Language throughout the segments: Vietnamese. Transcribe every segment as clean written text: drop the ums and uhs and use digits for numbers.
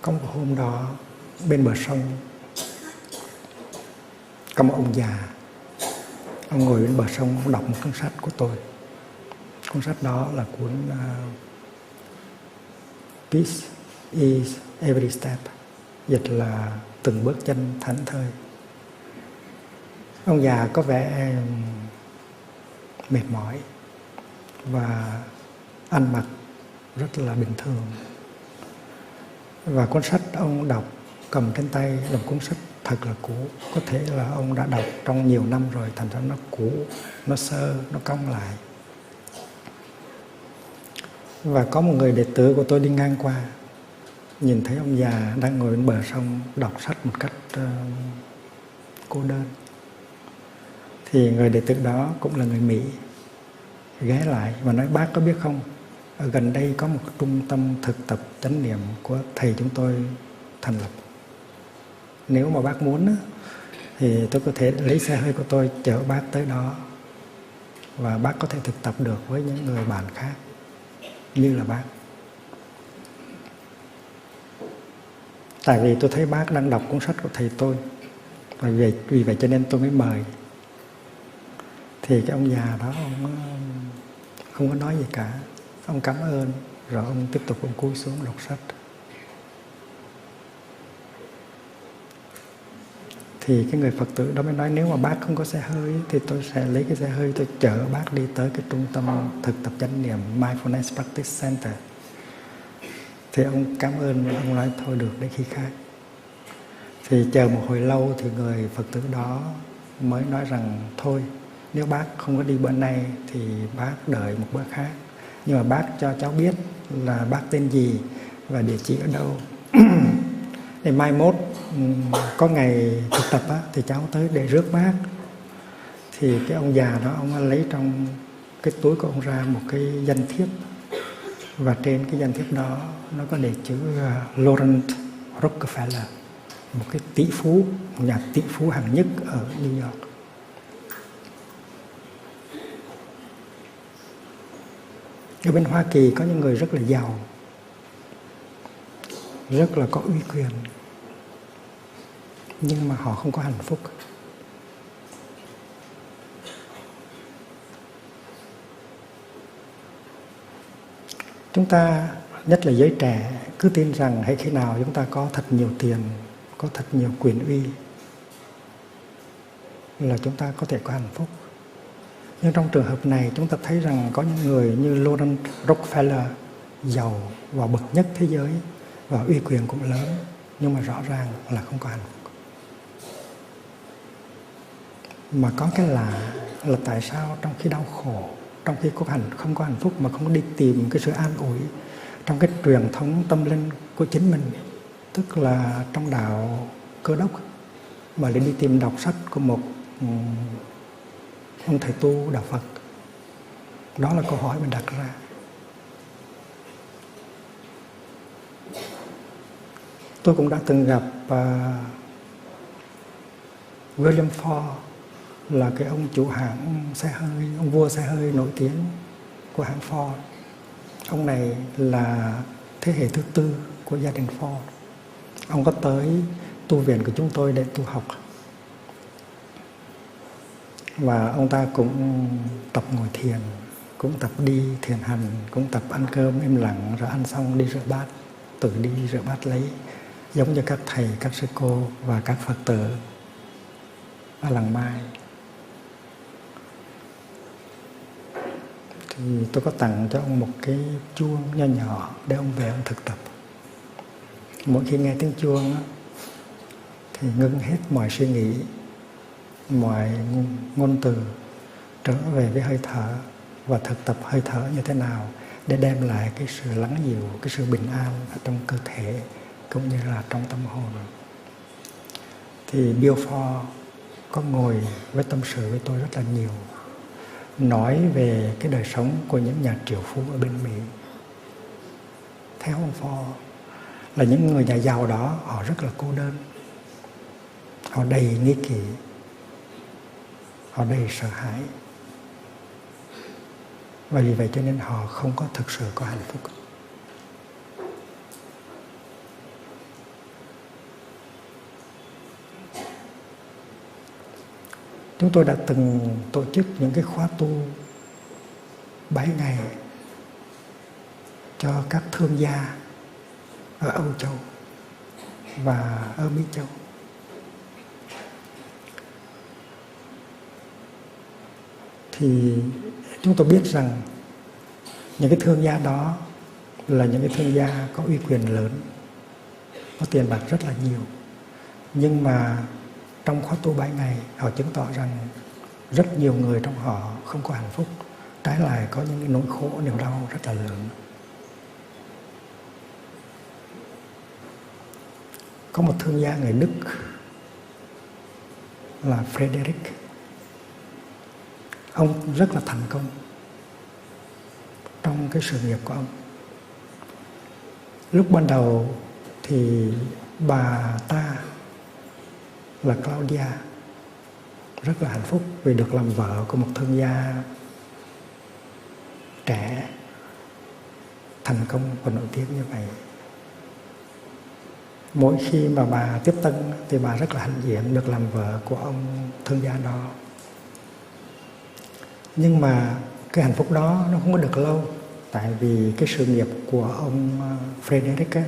Có một hôm đó bên bờ sông có một ông già. Ông ngồi bên bờ sông, ông đọc một cuốn sách của tôi. Cuốn sách đó là cuốn Peace is every step, dịch là từng bước chân thảnh thơi. Ông già có vẻ mệt mỏi và ăn mặc rất là bình thường. Và cuốn sách ông đọc cầm trên tay là một cuốn sách thật là cũ. Có thể là ông đã đọc trong nhiều năm rồi, thành ra nó cũ, nó xơ, nó cong lại. Và có một người đệ tử của tôi đi ngang qua, nhìn thấy ông già đang ngồi bên bờ sông đọc sách một cách cô đơn. Thì người đệ tử đó cũng là người Mỹ, ghé lại và nói: bác có biết không, ở gần đây có một trung tâm thực tập chánh niệm của thầy chúng tôi thành lập. Nếu mà bác muốn thì tôi có thể lấy xe hơi của tôi chở bác tới đó, và bác có thể thực tập được với những người bạn khác như là bác. Tại vì tôi thấy bác đang đọc cuốn sách của thầy tôi, và vì vậy cho nên tôi mới mời. Thì cái ông già đó ông không có nói gì cả. Ông cảm ơn rồi ông tiếp tục ông cúi xuống đọc sách. Thì cái người Phật tử đó mới nói: nếu mà bác không có xe hơi thì tôi sẽ lấy cái xe hơi tôi chở bác đi tới cái trung tâm thực tập chánh niệm Mindfulness Practice Center. Thì ông cảm ơn và ông nói thôi được, để khi khác. Thì chờ một hồi lâu thì người Phật tử đó mới nói rằng thôi, nếu bác không có đi bữa nay thì bác đợi một bữa khác. Nhưng mà bác cho cháu biết là bác tên gì và địa chỉ ở đâu. Thì mai mốt có ngày thực tập thì cháu tới để rước bác. Thì cái ông già đó, ông lấy trong cái túi của ông ra một cái danh thiếp. Và trên cái danh thiếp đó nó có đề chữ Laurent Rockefeller, một cái tỷ phú, một nhà tỷ phú hạng nhất ở New York. Ở bên Hoa Kỳ có những người rất là giàu, rất là có uy quyền, nhưng mà họ không có hạnh phúc. Chúng ta, nhất là giới trẻ, cứ tin rằng hãy khi nào chúng ta có thật nhiều tiền, có thật nhiều quyền uy là chúng ta có thể có hạnh phúc. Nhưng trong trường hợp này chúng ta thấy rằng có những người như Laurent Rockefeller, giàu và bậc nhất thế giới và uy quyền cũng lớn, nhưng mà rõ ràng là không có hạnh phúc. Mà có cái lạ là tại sao trong khi đau khổ, trong khi không có hạnh phúc mà không đi tìm cái sự an ủi trong cái truyền thống tâm linh của chính mình, tức là trong đạo Cơ Đốc, mà lại đi tìm đọc sách của một ông thầy tu đạo Phật. Đó là câu hỏi mình đặt ra. Tôi cũng đã từng gặp William Ford, là cái ông chủ hãng xe hơi, ông vua xe hơi nổi tiếng của hãng Ford. Ông này là thế hệ thứ tư của gia đình Ford. Ông có tới tu viện của chúng tôi để tu học. Và ông ta cũng tập ngồi thiền, cũng tập đi thiền hành, cũng tập ăn cơm im lặng, rồi ăn xong đi rửa bát, tự đi rửa bát lấy, giống như các thầy, các sư cô và các Phật tử ở làng Mai. Thì tôi có tặng cho ông một cái chuông nho nhỏ để ông về ông thực tập. Mỗi khi nghe tiếng chuông thì ngưng hết mọi suy nghĩ, mọi ngôn từ, trở về với hơi thở và thực tập hơi thở như thế nào để đem lại cái sự lắng dịu, cái sự bình an ở trong cơ thể cũng như là trong tâm hồn. Thì Bill Ford có ngồi với tâm sự với tôi rất là nhiều, nói về cái đời sống của những nhà triệu phú ở bên Mỹ. Theo ông Ford là những người nhà giàu đó họ rất là cô đơn, họ đầy nghi kỵ, họ đầy sợ hãi, và vì vậy cho nên họ không có thực sự có hạnh phúc. Chúng tôi đã từng tổ chức những cái khóa tu 7 ngày cho các thương gia ở Âu Châu và ở Mỹ Châu. Thì chúng tôi biết rằng những cái thương gia đó là những cái thương gia có uy quyền lớn, có tiền bạc rất là nhiều. Nhưng mà trong khóa tu 7 ngày, họ chứng tỏ rằng rất nhiều người trong họ không có hạnh phúc. Trái lại có những cái nỗi khổ, niềm đau rất là lớn. Có một thương gia người Đức là Frederick. Ông rất là thành công trong cái sự nghiệp của ông. Lúc ban đầu thì bà ta là Claudia rất là hạnh phúc vì được làm vợ của một thương gia trẻ, thành công và nổi tiếng như vậy. Mỗi khi mà bà tiếp tân thì bà rất là hãnh diện được làm vợ của ông thương gia đó. Nhưng mà cái hạnh phúc đó nó không có được lâu, tại vì cái sự nghiệp của ông Frederick ấy,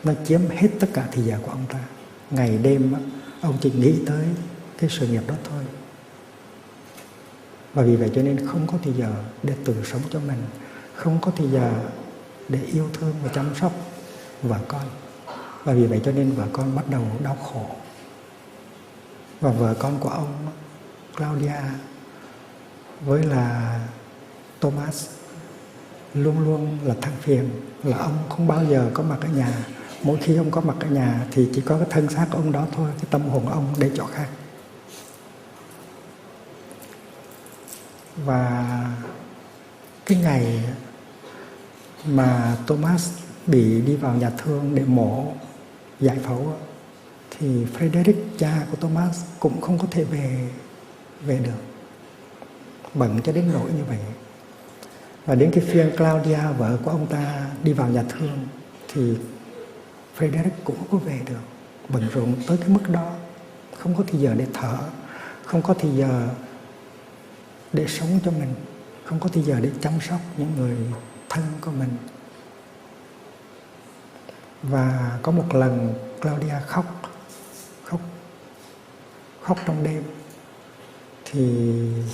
nó chiếm hết tất cả thời giờ của ông ta. Ngày đêm ông chỉ nghĩ tới cái sự nghiệp đó thôi. Và vì vậy cho nên không có thời giờ để tự sống cho mình, không có thời giờ để yêu thương và chăm sóc vợ con. Và vì vậy cho nên vợ con bắt đầu đau khổ. Và vợ con của ông Claudia với là Thomas luôn luôn là than phiền là ông không bao giờ có mặt ở nhà. Mỗi khi ông có mặt ở nhà thì chỉ có cái thân xác của ông đó thôi, cái tâm hồn ông để chỗ khác. Và cái ngày mà Thomas bị đi vào nhà thương để mổ giải phẫu thì Frederick, cha của Thomas, cũng không có thể về được, bận cho đến nỗi như vậy. Và đến cái phiên Claudia, vợ của ông ta, đi vào nhà thương thì Frederick cũng không có về được, bận rộn tới cái mức đó, không có thời giờ để thở, không có thời giờ để sống cho mình, không có thời giờ để chăm sóc những người thân của mình. Và có một lần Claudia khóc trong đêm. Thì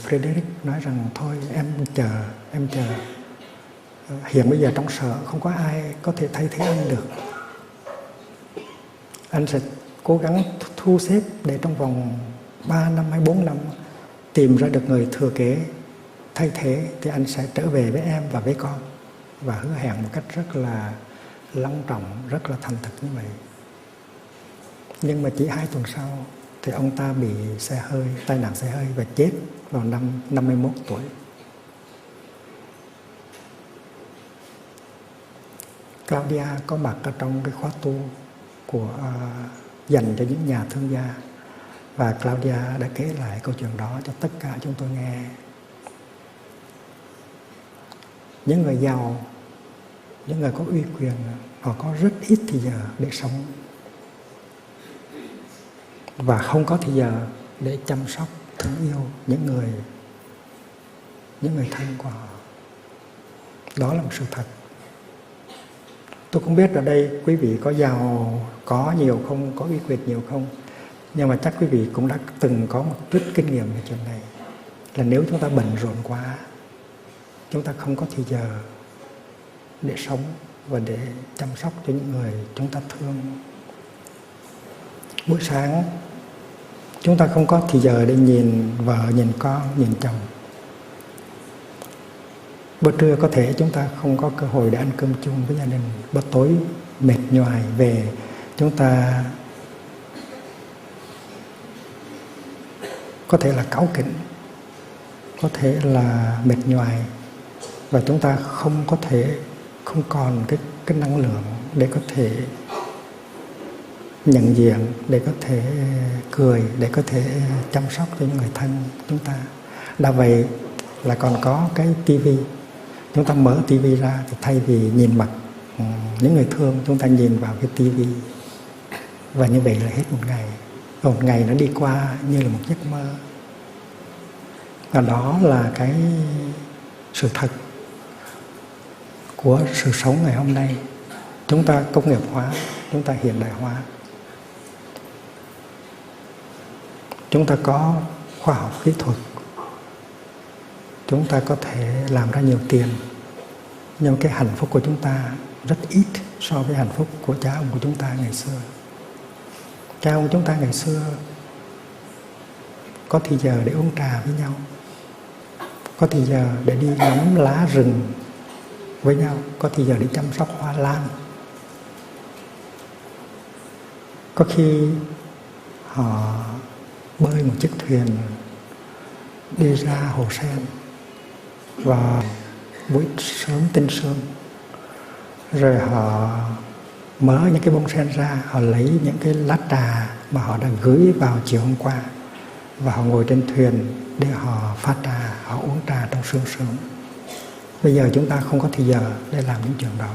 Frederick nói rằng thôi em chờ. Hiện bây giờ trong sở không có ai có thể thay thế anh được. Anh sẽ cố gắng thu xếp để trong vòng 3 năm hay 4 năm tìm ra được người thừa kế thay thế, thì anh sẽ trở về với em và với con. Và hứa hẹn một cách rất là long trọng, rất là thành thực như vậy. Nhưng mà chỉ 2 tuần sau thì ông ta bị tai nạn xe hơi và chết vào năm 51 tuổi. Claudia có mặt ở trong cái khóa tu dành cho những nhà thương gia. Và Claudia đã kể lại câu chuyện đó cho tất cả chúng tôi nghe. Những người giàu, những người có uy quyền, họ có rất ít thời giờ để sống và không có thời giờ để chăm sóc, thương yêu những người thân của họ. Đó là một sự thật. Tôi không biết ở đây quý vị có giàu, có nhiều không, có uy quyền nhiều không, nhưng mà chắc quý vị cũng đã từng có một chút kinh nghiệm về chuyện này. Là nếu chúng ta bận rộn quá, chúng ta không có thời giờ để sống và để chăm sóc cho những người chúng ta thương. Buổi sáng chúng ta không có thời giờ để nhìn vợ, nhìn con, nhìn chồng. Bữa trưa có thể chúng ta không có cơ hội để ăn cơm chung với gia đình. Bữa tối mệt nhoài về, chúng ta có thể là cáu kỉnh, có thể là mệt nhoài, và chúng ta không còn cái năng lượng để có thể nhận diện, để có thể cười, để có thể chăm sóc cho những người thân chúng ta. Đã vậy là còn có cái tivi. Chúng ta mở tivi ra thì thay vì nhìn mặt những người thương, chúng ta nhìn vào cái tivi. Và như vậy là hết một ngày. Và một ngày nó đi qua như là một giấc mơ. Và đó là cái sự thật của sự sống ngày hôm nay. Chúng ta công nghiệp hóa, chúng ta hiện đại hóa, chúng ta có khoa học kỹ thuật, chúng ta có thể làm ra nhiều tiền, nhưng cái hạnh phúc của chúng ta rất ít so với hạnh phúc của cha ông của chúng ta ngày xưa. Cha ông chúng ta ngày xưa có thì giờ để uống trà với nhau, có thì giờ để đi ngắm lá rừng với nhau, có thì giờ để chăm sóc hoa lan. Có khi họ bơi một chiếc thuyền đi ra hồ sen và buổi sớm tinh sương, rồi họ mở những cái bông sen ra, họ lấy những cái lá trà mà họ đã gửi vào chiều hôm qua và họ ngồi trên thuyền để họ pha trà, họ uống trà trong sương sớm. Bây giờ chúng ta không có thời giờ để làm những chuyện đó.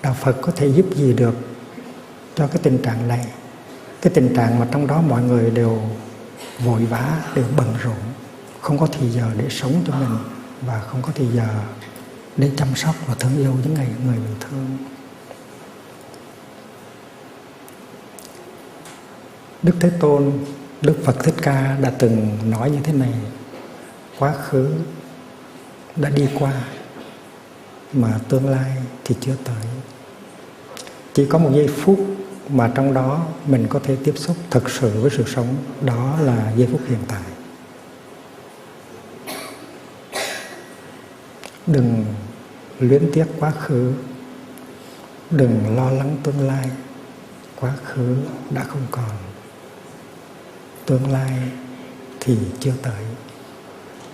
Đạo Phật có thể giúp gì được cho cái tình trạng này? Cái tình trạng mà trong đó mọi người đều vội vã, đều bận rộn, không có thời giờ để sống cho mình và không có thời giờ để chăm sóc và thương yêu những người mình thương. Đức Thế Tôn, Đức Phật Thích Ca đã từng nói như thế này: quá khứ đã đi qua mà tương lai thì chưa tới. Chỉ có một giây phút mà trong đó mình có thể tiếp xúc thực sự với sự sống, đó là giây phút hiện tại. Đừng luyến tiếc quá khứ, đừng lo lắng tương lai. Quá khứ đã không còn, tương lai thì chưa tới.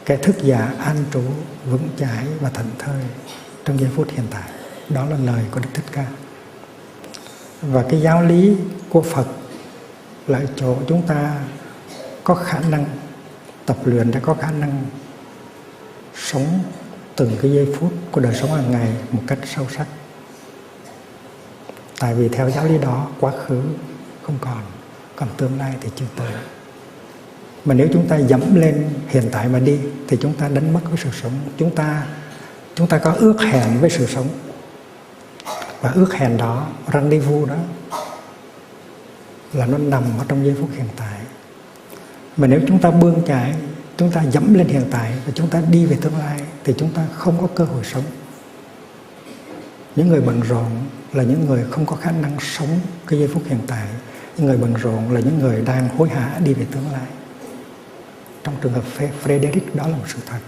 Cái thức giả an trú vững chãi và thảnh thơi trong giây phút hiện tại. Đó là lời của Đức Thích Ca. Và cái giáo lý của Phật là chỗ chúng ta có khả năng tập luyện để có khả năng sống từng cái giây phút của đời sống hàng ngày một cách sâu sắc. Tại vì theo giáo lý đó, quá khứ không còn tương lai thì chưa tới. Mà nếu chúng ta dẫm lên hiện tại mà đi thì chúng ta đánh mất với sự sống. Chúng ta có ước hẹn với sự sống. Và ước hẹn đó, rendezvous đó, là nó nằm ở trong giây phút hiện tại. Mà nếu chúng ta bươn chải, chúng ta dẫm lên hiện tại và chúng ta đi về tương lai thì chúng ta không có cơ hội sống. Những người bận rộn là những người không có khả năng sống cái giây phút hiện tại. Những người bận rộn là những người đang hối hả đi về tương lai. Trong trường hợp Frederick, đó là một sự thật.